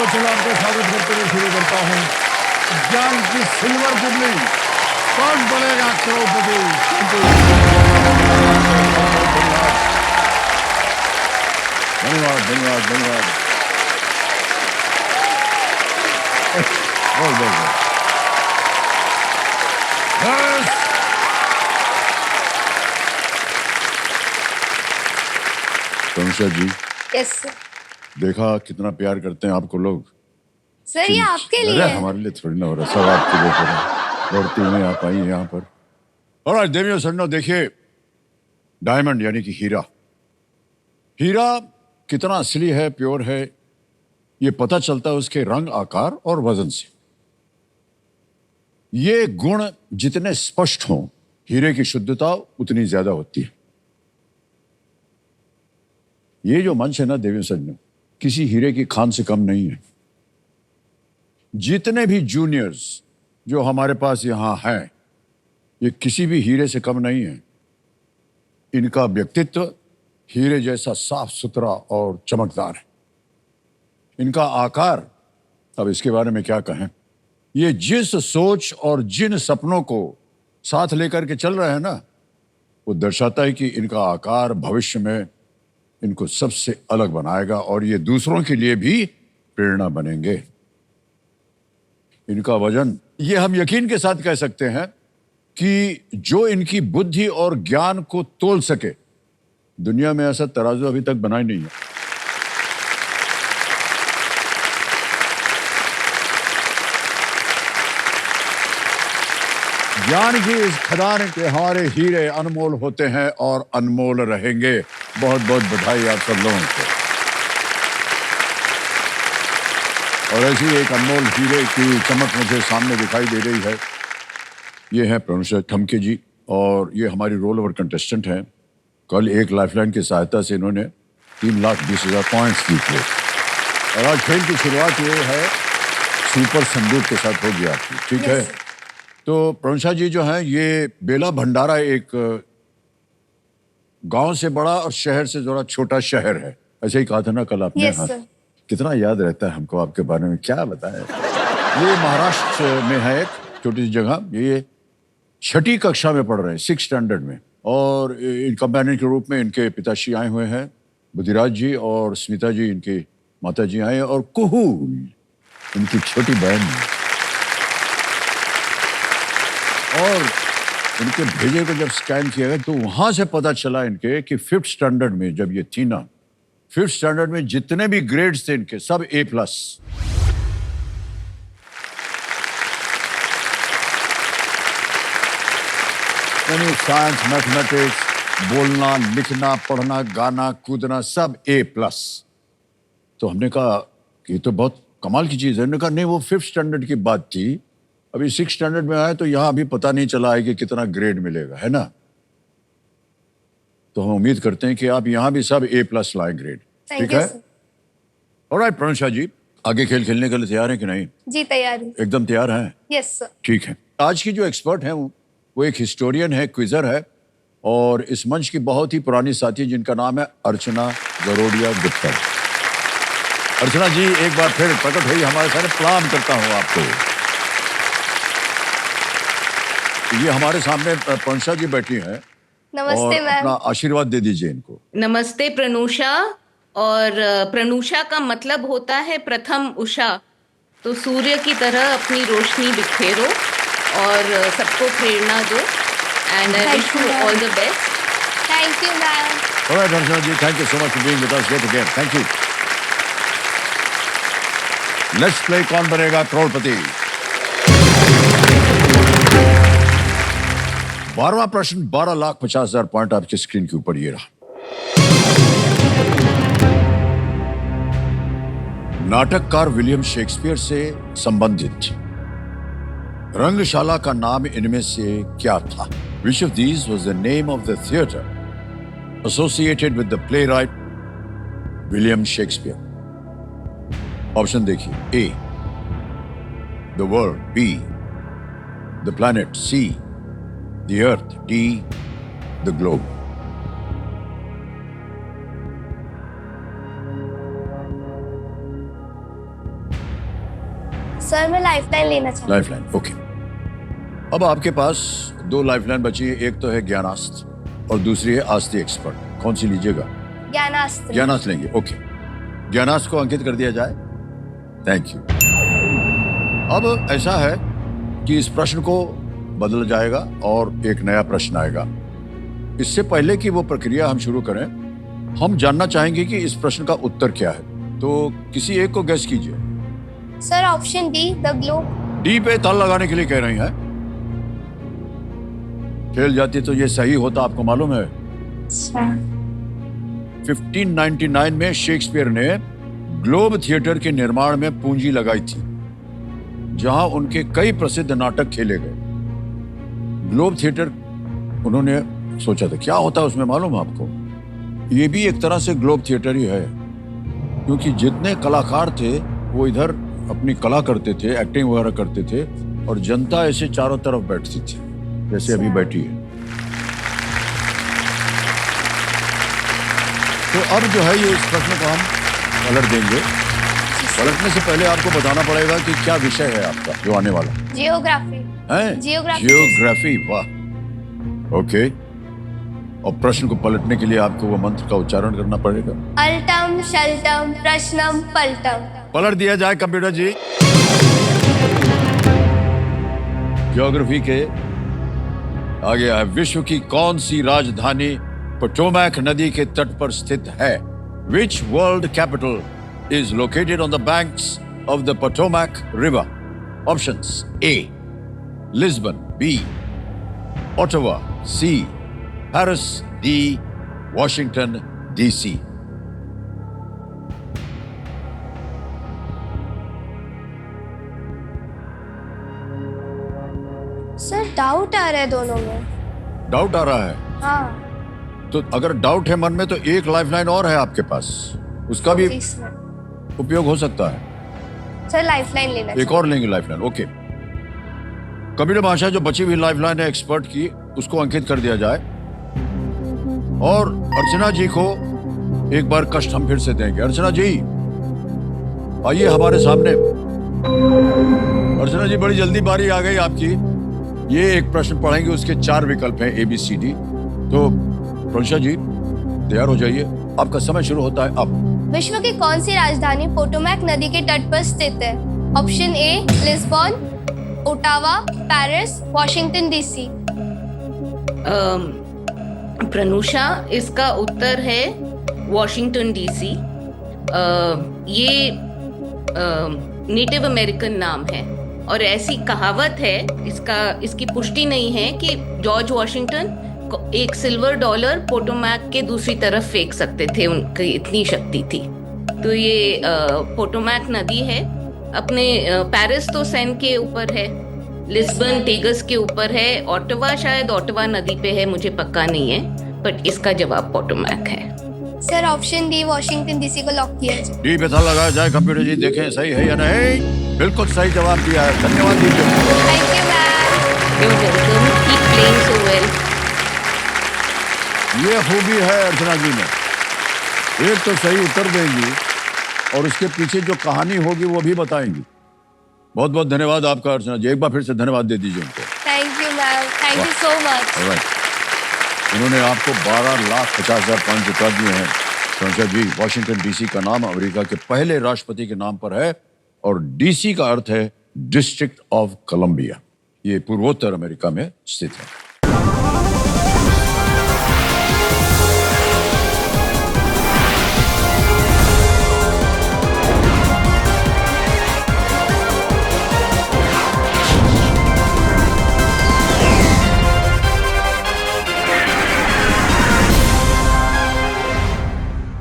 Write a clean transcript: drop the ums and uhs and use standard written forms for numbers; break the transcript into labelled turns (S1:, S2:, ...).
S1: चलो आपका स्वागत करते हुए शुरू करता हूँ ज्ञान की सिल्वर जुबली। कौन बनेगा करोड़पति? धन्यवाद धन्यवाद धन्यवाद। बहुत बहुत बस। तनुषा जी,
S2: यस सर।
S1: देखा कितना प्यार करते हैं आपको लोग।
S2: सर ये आपके लिए
S1: अरे
S2: है।
S1: हमारे लिए थोड़ी ना हो रहा, सब आपके लिए हो रहा है। लौटती नहीं आ पाई यहाँ पर। और आज देवियों सन्नो देखिए, डायमंड यानी कि हीरा, हीरा कितना असली है, प्योर है, ये पता चलता है उसके रंग, आकार और वजन से। ये गुण जितने स्पष्ट हों, हीरे की शुद्धता उतनी ज्यादा होती है। ये जो मंच है ना देवियों सन्नो, किसी हीरे की खान से कम नहीं है। जितने भी जूनियर्स जो हमारे पास यहां हैं, ये किसी भी हीरे से कम नहीं है। इनका व्यक्तित्व हीरे जैसा साफ सुथरा और चमकदार है। इनका आकार, अब इसके बारे में क्या कहें। ये जिस सोच और जिन सपनों को साथ लेकर के चल रहे हैं ना, वो दर्शाता है कि इनका आकार भविष्य में इनको सबसे अलग बनाएगा और ये दूसरों के लिए भी प्रेरणा बनेंगे। इनका वजन, ये हम यकीन के साथ कह सकते हैं कि जो इनकी बुद्धि और ज्ञान को तोल सके, दुनिया में ऐसा तराजू अभी तक बना ही नहीं है। ज्ञान की इस खदान के हमारे हीरे अनमोल होते हैं और अनमोल रहेंगे। बहुत बहुत बधाई आप सब लोगों को। और ऐसी एक अनमोल हीरे की चमक मुझे सामने दिखाई दे रही है। ये है प्रणुषा ठमके जी, और ये हमारी रोल ओवर कंटेस्टेंट हैं। कल एक लाइफलाइन की सहायता से इन्होंने 3,20,000 पॉइंट्स जीते। और आज खेल की शुरुआत ये है सुपर संदूक के साथ होगी आपकी, ठीक है? तो प्रणुषा जी जो हैं, ये बेला भंडारा एक गांव से बड़ा और शहर से थोड़ा छोटा शहर है, ऐसे ही कहा था ना कल आपने?
S2: Yes sir.
S1: कितना याद रहता है हमको आपके बारे में, क्या बताएं। ये महाराष्ट्र में है एक छोटी सी जगह। ये 6ठी कक्षा में पढ़ रहे हैं, 6th स्टैंडर्ड में। और इन कंपेनियन के रूप में इनके पिताश्री आए हुए हैं, बुद्धिराज जी, और स्मिता जी इनकी माता जी आए, और कुहूल इनकी छोटी बहन। और इनके भेजे को जब स्कैन किया गया तो वहां से पता चला इनके कि 5th स्टैंडर्ड में जब ये थी ना, 5th स्टैंडर्ड में जितने भी ग्रेड्स थे इनके सब A+। यानी साइंस, मैथमेटिक्स, बोलना, लिखना, पढ़ना, गाना, कूदना, सब A+। तो हमने कहा कि ये तो बहुत कमाल की चीज है। हमने कहा नहीं, वो 5th स्टैंडर्ड की बात थी, अभी 6th स्टैंडर्ड में आए तो यहाँ अभी पता नहीं चला है कि कितना ग्रेड मिलेगा, है ना? तो हम उम्मीद करते हैं कि आप यहाँ भी सब A+ लाए ग्रेड, ठीक है? ऑलराइट प्रणुषा जी, आगे खेल खेलने के लिए तैयार हैं कि नहीं?
S2: जी तैयार हूँ।
S1: एकदम तैयार हैं?
S2: Yes sir.
S1: ठीक है। आज की जो एक्सपर्ट है वो एक हिस्टोरियन है, क्विजर है, और इस मंच की बहुत ही पुरानी साथी जिनका नाम है अर्चना गरोडिया गुप्ता। अर्चना जी एक बार फिर प्रकट हुई हमारे सारे, प्रणाम करता हूँ आपको। ये हमारे सामने प्रणुषा जी बैठी हैं।
S2: नमस्ते मैम।
S1: अपना आशीर्वाद दे दीजिए इनको।
S3: नमस्ते प्रनूषा। और प्रनूषा का मतलब होता है प्रथम उषा। तो सूर्य की तरह अपनी रोशनी बिखेरो और सबको प्रेरणा दो। And I wish you all the best.
S2: Thank you ma'am.
S1: Alright Archana ji, thank you so much for being with us yet again. Thank you. Let's play Kaun Banega करोड़पति। 12वां प्रश्न, 12,50,000 पॉइंट आपकी स्क्रीन के ऊपर ये रहा। नाटककार विलियम शेक्सपियर से संबंधित रंगशाला का नाम इनमें से क्या था? Which of these was the name of the theater associated with the playwright William Shakespeare? Option देखिए। A, the world, B, the planet, C, the earth, D, the globe.
S2: Sir मैं लाइफलाइन लेना चाहती
S1: लाइफलाइन, ओके। अब आपके पास दो lifeline बची है, एक तो है ज्ञानास्त्र और दूसरी है आस्ती एक्सपर्ट। कौन सी लीजिएगा?
S2: हूँ। ज्ञानास्त्र।
S1: ज्ञानास्त्र लेंगे, ओके। ज्ञानास्त्र को अंकित कर दिया जाए। Thank you. अब ऐसा है कि इस प्रश्न को बदला जाएगा और एक नया प्रश्न आएगा। इससे पहले कि वो प्रक्रिया हम शुरू करें, हम जानना चाहेंगे कि इस प्रश्न का उत्तर क्या है। तो किसी एक को गेस कीजिए।
S2: Sir option D, the globe.
S1: D पे ताल लगाने के लिए कह रही हैं। फेल जाती तो ये सही होता, आपको मालूम है।
S2: अच्छा।
S1: 1599 में शेक्सपियर ने ग्लोब थिएटर के निर्माण में पूंजी लगाई थी, जहां उनके कई प्रसिद्ध नाटक खेले गए। ग्लोब थिएटर उन्होंने सोचा था, क्या होता है उसमें मालूम है आपको? ये भी एक तरह से ग्लोब थिएटर ही है, क्योंकि जितने कलाकार थे वो इधर अपनी कला करते थे, एक्टिंग वगैरह करते थे, और जनता ऐसे चारों तरफ बैठती थी जैसे अभी बैठी है। तो अब जो है ये इस प्रश्न को हम पलट देंगे। पलटने से पहले आपको बताना पड़ेगा कि क्या विषय है आपका जो आने वाला
S2: जियोग्राफी।
S1: है।
S2: जियोग्राफी।
S1: जियोग्राफी, वाह, ओके। और प्रश्न को पलटने के लिए आपको वो मंत्र का उच्चारण करना पड़ेगा।
S2: अल्टम शल्टम प्रश्नम पलटम।
S1: पलट दिया जाए कंप्यूटर जी। ज्योग्राफी के आगे है, विश्व की कौन सी राजधानी पोटोमैक नदी के तट पर स्थित है? Which world capital is located on the banks of the Potomac river? Options: A Lisbon, B Ottawa, C Paris, D Washington DC.
S2: Sir doubt आ रहा है दोनों में।
S1: डाउट आ रहा है?
S2: हाँ।
S1: तो अगर डाउट है मन में तो एक लाइफलाइन और है आपके पास, उसका भी उपयोग हो सकता है।
S2: सर लाइफलाइन लेना
S1: एक और लेंगे लाइफलाइन, ओके। कंप्यूटर भाषा जो बची हुई लाइफलाइन है एक्सपर्ट की, उसको अंकित कर दिया जाए। और अर्चना जी को एक बार कष्ट हम फिर से देंगे। अर्चना जी आइए हमारे सामने। अर्चना जी बड़ी जल्दी बारी आ गई आपकी। ये एक प्रश्न पढ़ेंगे, उसके 4 विकल्प हैं ABCD। तो प्रनुषा जी तैयार हो जाइए, आपका समय शुरू होता है अब।
S2: विश्व की कौन सी राजधानी पोटोमैक नदी के तट पर स्थित है? Option A Lisbon, Ottawa, Paris, Washington DC.
S3: Pranusha, इसका उत्तर है वॉशिंगटन डीसी। ये नेटिव अमेरिकन नाम है और ऐसी कहावत है, इसकी पुष्टि नहीं है, कि जॉर्ज वॉशिंगटन एक सिल्वर डॉलर पोटोमैक के दूसरी तरफ फेंक सकते थे, उनकी इतनी शक्ति थी। तो ये पोटोमैक नदी है। अपने पेरिस तो सेन के ऊपर है, लिस्बन टेगस के ऊपर है, ओटावा शायद ओटावा नदी पे है, मुझे पक्का नहीं है, बट इसका जवाब पोटोमैक है।
S2: Sir option D Washington DC को लॉक किया जाए।
S1: डी पे ताला लगाया जाए। कंप्यूटर जी देखें सही है या नहीं। बिल्कुल सही जवाब दिया है, धन्यवाद दीजिए।
S2: Thank you ma'am.
S3: You're welcome. Keep playing so well.
S1: ये खूबी है अर्चना जी में, एक तो सही उत्तर देंगी और उसके पीछे जो कहानी होगी वो भी बताएंगी। बहुत बहुत धन्यवाद आपका अर्चना जी, एक बार फिर से धन्यवाद दे दीजिए उनको।
S2: Thank you ma'am, thank you so much.
S1: Alright, उन्होंने आपको 12,50,005 रुपया दिए हैं। प्रनुषा जी, वॉशिंगटन डीसी का नाम अमेरिका के पहले राष्ट्रपति के नाम पर है और डीसी का अर्थ है डिस्ट्रिक्ट ऑफ कोलंबिया। ये पूर्वोत्तर अमेरिका में स्थित है।